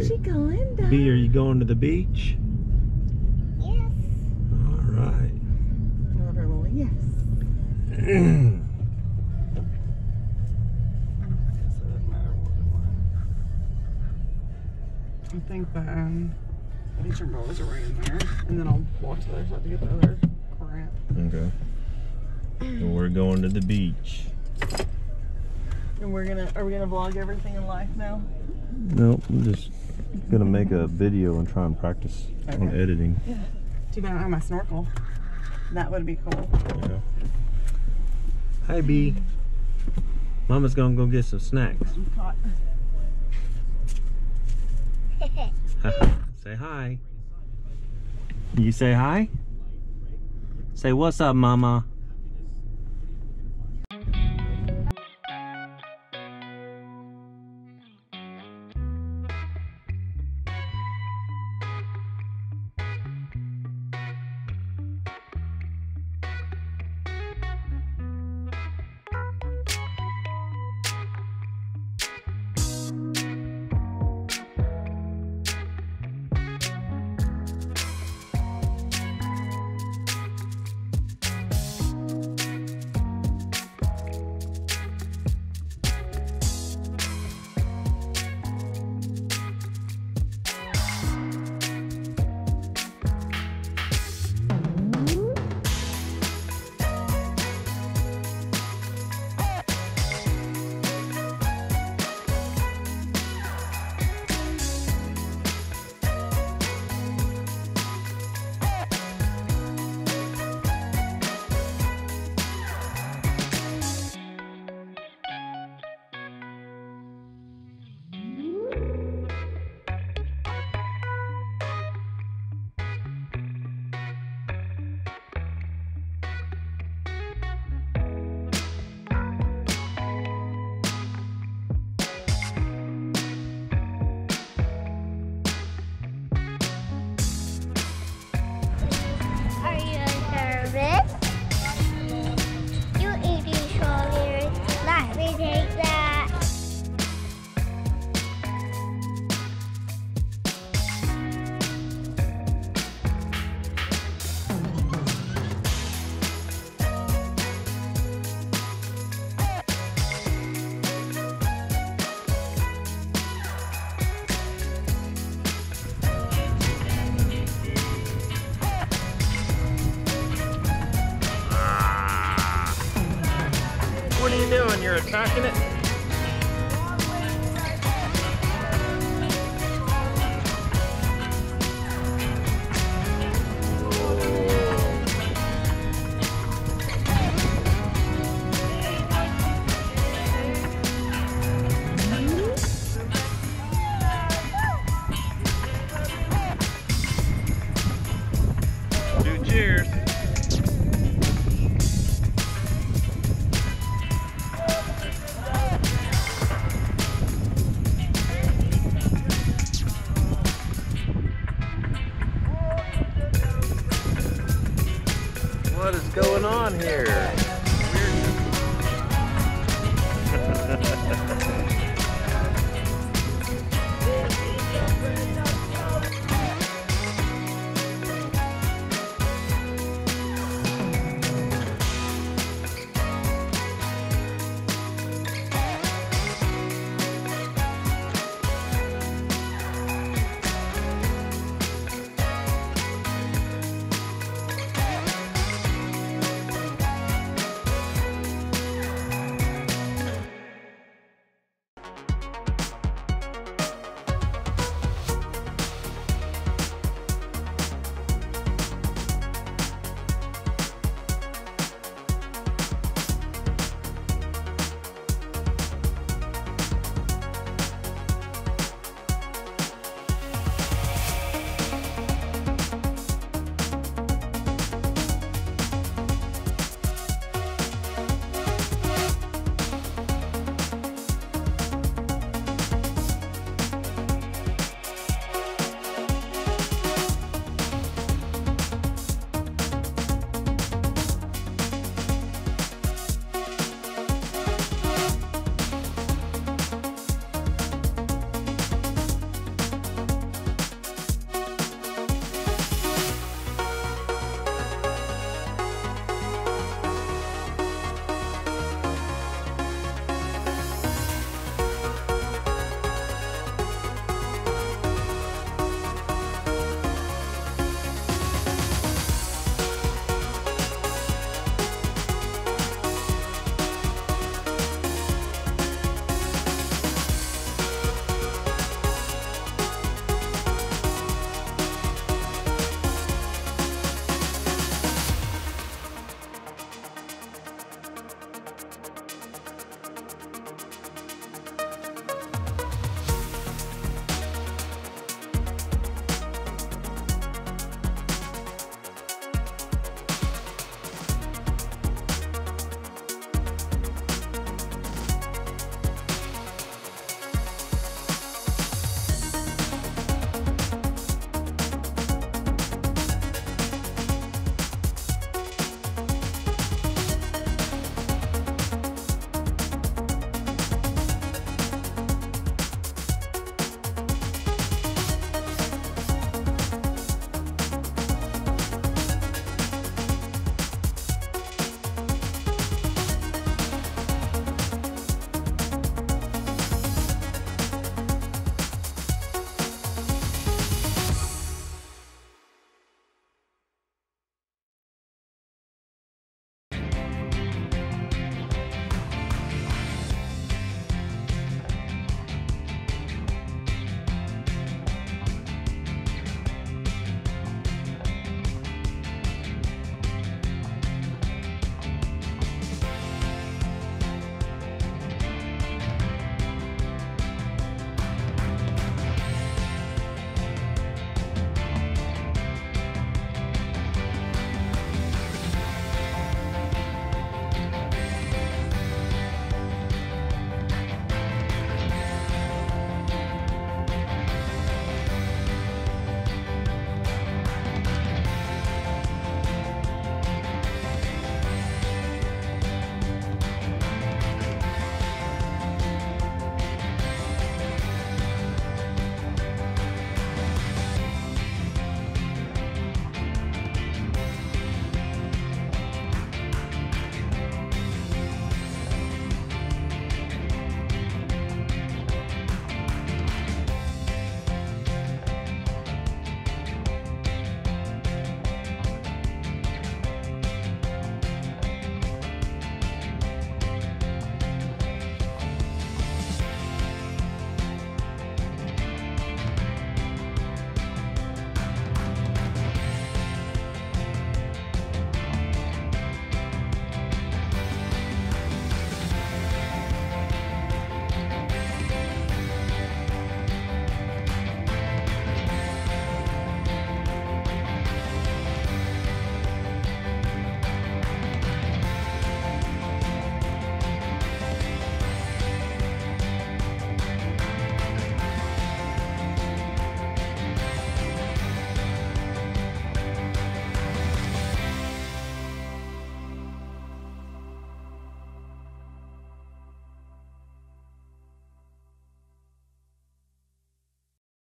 Chica Linda. B, are you going to the beach? Yes. All right. Little yes. I think that these are boys are right in there, and then I'll walk to the other side to get the other crap. Okay. So we're going to the beach. And are we gonna vlog everything in life now? Nope, I'm just gonna make a video and try and practice on editing. Yeah. Too bad I don't have my snorkel. That would be cool. Yeah. Hi, B. Mama's gonna go get some snacks. I'm caught. Say hi. You say hi? Say what's up, Mama? What are you doing? You're attacking it? Do cheers. What is going on here?